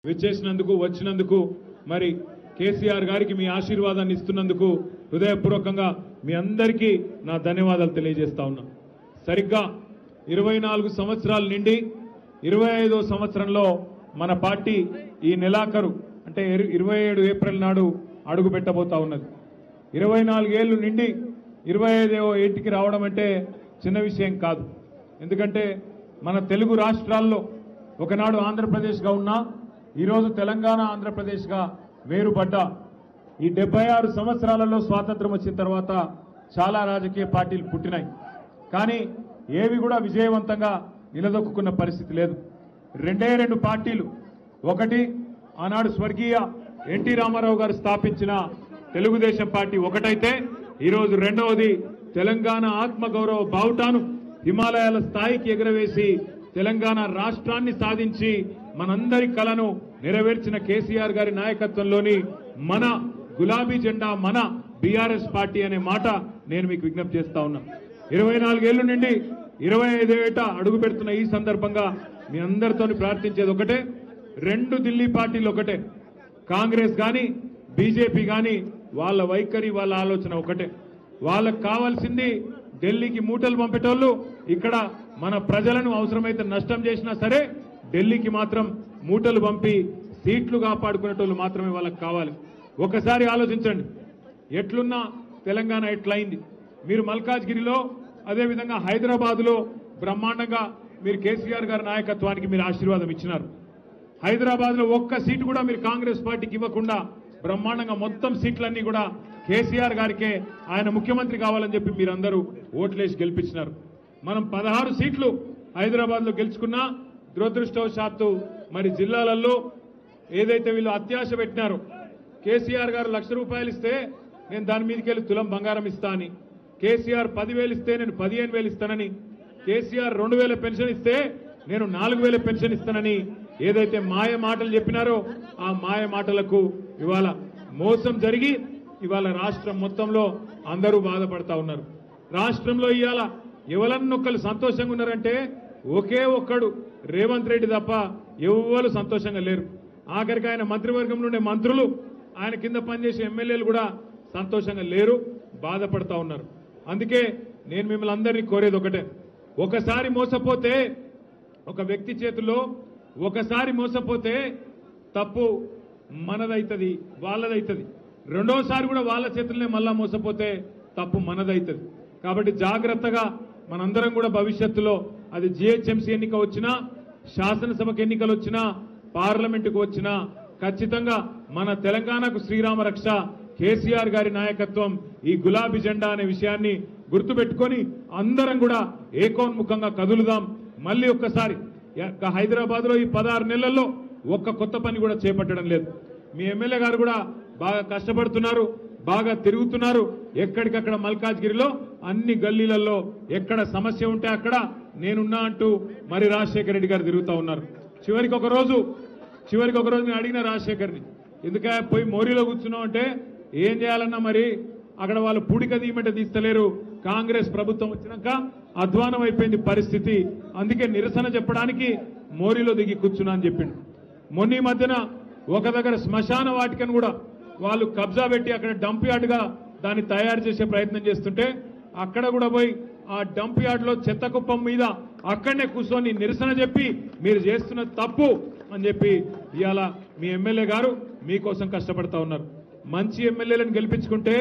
విచ్చేసినందుకు వచ్చినందుకు మరి కేసీఆర్ గారికి మీ ఆశీర్వాదాన్ని ఇస్తున్నందుకు హృదయపూర్వకంగా మీ అందరికీ నా ధన్యవాదాలు తెలియజేస్తా ఉన్నా. సరిగ్గా 24 సంవత్సరాల నిండి 25వ సంవత్సరంలో మన పార్టీ ఈ నెలాఖరు అంటే 27 ఏప్రిల్ నాడు అడుగు పెట్టబోతా ఉన్నది. 24 ఏళ్లు నిండి 25వ ఏటికి రావడం అంటే చిన్న విషయం కాదు. ఎందుకంటే మన తెలుగు రాష్ట్రాల్లో ఒకనాడు ఆంధ్రప్రదేశ్గా ఉన్నా ఈరోజు తెలంగాణ ఆంధ్రప్రదేశ్గా వేరుపడ్డ ఈ 76 సంవత్సరాలలో స్వాతంత్రం వచ్చిన తర్వాత చాలా రాజకీయ పార్టీలు పుట్టినాయి. కానీ ఏవి కూడా విజయవంతంగా నిలదొక్కున్న పరిస్థితి లేదు. రెండు పార్టీలు, ఒకటి ఆనాడు స్వర్గీయ ఎన్టీ రామారావు గారు స్థాపించిన తెలుగుదేశం పార్టీ ఒకటైతే ఈరోజు రెండవది తెలంగాణ ఆత్మగౌరవ బావుటాను హిమాలయాల స్థాయికి ఎగరవేసి తెలంగాణ రాష్ట్రాన్ని సాధించి మనందరి కలను నెరవేర్చిన కేసీఆర్ గారి నాయకత్వంలోని మన గులాబీ జెండా మన బీఆర్ఎస్ పార్టీ అనే మాట నేను మీకు విజ్ఞప్తి చేస్తా ఉన్నా. 24 ఏళ్ల నుండి 25 ఏట అడుగు పెడుతున్న ఈ సందర్భంగా మీ అందరితో ప్రార్థించేది ఒకటే, రెండు ఢిల్లీ పార్టీలు ఒకటే, కాంగ్రెస్ గాని బీజేపీ గాని వాళ్ళ వైఖరి వాళ్ళ ఆలోచన ఒకటే. వాళ్ళకు కావాల్సింది ఢిల్లీకి మూటలు పంపేటోళ్ళు ఇక్కడ మన ప్రజలను అవసరమైతే నష్టం చేసినా సరే ఢిల్లీకి మాత్రం మూటలు పంపి సీట్లు కాపాడుకునేటోళ్ళు మాత్రమే వాళ్ళకి కావాలి. ఒకసారి ఆలోచించండి, ఎట్లున్నా తెలంగాణ ఎట్లయింది. మీరు మల్కాజ్గిరిలో అదేవిధంగా హైదరాబాద్లో బ్రహ్మాండంగా మీరు కేసీఆర్ గారి నాయకత్వానికి మీరు ఆశీర్వాదం ఇచ్చినారు. హైదరాబాద్లో ఒక్క సీటు కూడా మీరు కాంగ్రెస్ పార్టీకి ఇవ్వకుండా బ్రహ్మాండంగా మొత్తం సీట్లన్నీ కూడా కేసీఆర్ గారికే ఆయన ముఖ్యమంత్రి కావాలని చెప్పి మీరందరూ ఓట్లేసి గెలిపించినారు. మనం 16 సీట్లు హైదరాబాద్లో గెలుచుకున్నా దురదృష్టవశాత్తు మరి జిల్లాలలో ఏదైతే వీళ్ళు అత్యాశ పెట్టినారో కేసీఆర్ గారు ₹1,00,000 ఇస్తే నేను దాని మీదకి వెళ్ళి తులం బంగారం ఇస్తా అని, కేసీఆర్ 10,000 ఇస్తే నేను 15,000 ఇస్తానని, కేసీఆర్ 2,000 పెన్షన్ ఇస్తే నేను 4,000 పెన్షన్ ఇస్తానని ఏదైతే మాయ మాటలు చెప్పినారో ఆ మాయ మాటలకు ఇవాళ మోసం జరిగి ఇవాళ రాష్ట్రం మొత్తంలో అందరూ బాధపడతా ఉన్నారు. రాష్ట్రంలో ఇవాళ ఎవరన్నొక్కరు సంతోషంగా ఉన్నారంటే ఒకే ఒక్కడు రేవంత్ రెడ్డి తప్ప ఎవరు సంతోషంగా లేరు. ఆఖరికి ఆయన మంత్రివర్గంలో ఉండే మంత్రులు, ఆయన కింద పనిచేసే ఎమ్మెల్యేలు కూడా సంతోషంగా లేరు, బాధపడతా ఉన్నారు. అందుకే నేను మిమ్మల్ని అందరినీ కోరేది ఒకటే, ఒకసారి మోసపోతే ఒక వ్యక్తి చేతుల్లో ఒకసారి మోసపోతే తప్పు మనదైతుంది, వాళ్ళదైతుంది. రెండోసారి కూడా వాళ్ళ చేతుల్నే మళ్ళా మోసపోతే తప్పు మనదైతుంది. కాబట్టి జాగ్రత్తగా మనందరం కూడా భవిష్యత్తులో అది జిహెచ్ఎంసీ ఎన్నిక వచ్చినా, శాసనసభకు ఎన్నికలు వచ్చినా, పార్లమెంటుకు వచ్చినా ఖచ్చితంగా మన తెలంగాణకు శ్రీరామ రక్ష కేసీఆర్ గారి నాయకత్వం, ఈ గులాబీ జెండా అనే విషయాన్ని గుర్తుపెట్టుకొని అందరం కూడా ఏకోన్ముఖంగా కదులుదాం. మళ్ళీ ఒక్కసారి హైదరాబాద్ లో ఈ 16 నెలల్లో ఒక్క కొత్త పని కూడా చేపట్టడం లేదు. మీ ఎమ్మెల్యే గారు కూడా బాగా కష్టపడుతున్నారు, బాగా తిరుగుతున్నారు. ఎక్కడికక్కడ మల్కాజ్గిరిలో అన్ని గల్లీలలో ఎక్కడ సమస్య ఉంటే అక్కడ నేనున్నా అంటూ మరి రాజశేఖర రెడ్డి గారు తిరుగుతూ ఉన్నారు. చివరికి ఒక రోజు నేను అడిగిన రాజశేఖర్ని, ఎందుక పోయి మోరీలో కూర్చున్నావు అంటే ఏం చేయాలన్నా మరి అక్కడ వాళ్ళు పూడిక తీయమంటే తీస్తలేరు, కాంగ్రెస్ ప్రభుత్వం వచ్చినాక అధ్వానం అయిపోయింది పరిస్థితి, అందుకే నిరసన చెప్పడానికి మోరీలో దిగి కూర్చున్నా అని చెప్పిండు. మొన్న మధ్యన ఒక దగ్గర శ్మశాన వాటికను కూడా వాళ్ళు కబ్జా పెట్టి అక్కడ డంప్ యార్డ్గా దాన్ని తయారు చేసే ప్రయత్నం చేస్తుంటే అక్కడ కూడా పోయి ఆ డంప్ యార్డ్లో చెత్త కుప్పం మీద అక్కడనే కూర్చొని నిరసన చెప్పి మీరు చేస్తున్న తప్పు అని చెప్పి ఇవాళ మీ ఎమ్మెల్యే గారు మీకోసం కష్టపడతా ఉన్నారు. మంచి ఎమ్మెల్యేలను గెలిపించుకుంటే,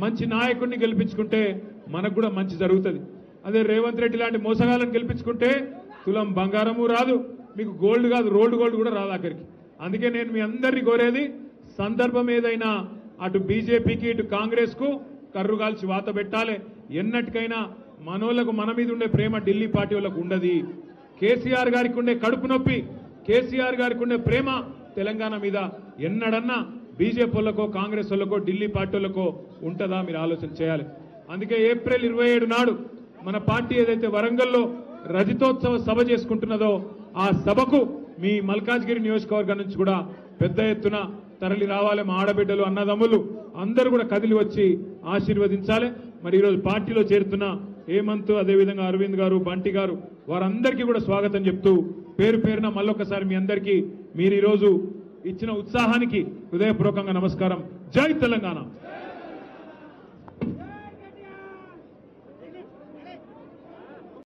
మంచి నాయకుడిని గెలిపించుకుంటే మనకు కూడా మంచి జరుగుతుంది. అదే రేవంత్ రెడ్డి లాంటి మోసగాళ్ళని గెలిపించుకుంటే తులం బంగారము రాదు, మీకు గోల్డ్ కాదు రోల్డ్ గోల్డ్ కూడా రాదు ఆఖరికి. అందుకే నేను మీ అందరినీ కోరేది, సందర్భం ఏదైనా అటు బీజేపీకి ఇటు కాంగ్రెస్ కు కర్రు కాల్చి వాత పెట్టాలి. ఎన్నటికైనా మనోళ్లకు మన మీద ఉండే ప్రేమ ఢిల్లీ పార్టీ వాళ్ళకు ఉండదు. కేసీఆర్ గారికి ఉండే కడుపు నొప్పి, కేసీఆర్ గారికి ఉండే ప్రేమ తెలంగాణ మీద ఎన్నడన్నా బీజేపీ వాళ్ళకో కాంగ్రెస్ వాళ్ళకో ఢిల్లీ పార్టీ వాళ్ళకో ఉంటుందా? మీరు ఆలోచన చేయాలి. అందుకే ఏప్రిల్ 27 నాడు మన పార్టీ ఏదైతే వరంగల్లో రజతోత్సవ సభ చేసుకుంటున్నదో ఆ సభకు మీ మల్కాజ్గిరి నియోజకవర్గం నుంచి కూడా పెద్ద ఎత్తున తరలి రావాలి. మా ఆడబిడ్డలు అన్నదమ్ములు అందరూ కూడా కదిలి వచ్చి ఆశీర్వదించాలి. మరి ఈరోజు పార్టీలో చేరుతున్న హేమంత్, అదేవిధంగా అరవింద్ గారు, బంటి గారు, వారందరికీ కూడా స్వాగతం చెప్తూ పేరు పేరున మళ్ళొకసారి మీ అందరికీ మీరు ఈరోజు ఇచ్చిన ఉత్సాహానికి హృదయపూర్వకంగా నమస్కారం. జై తెలంగాణ.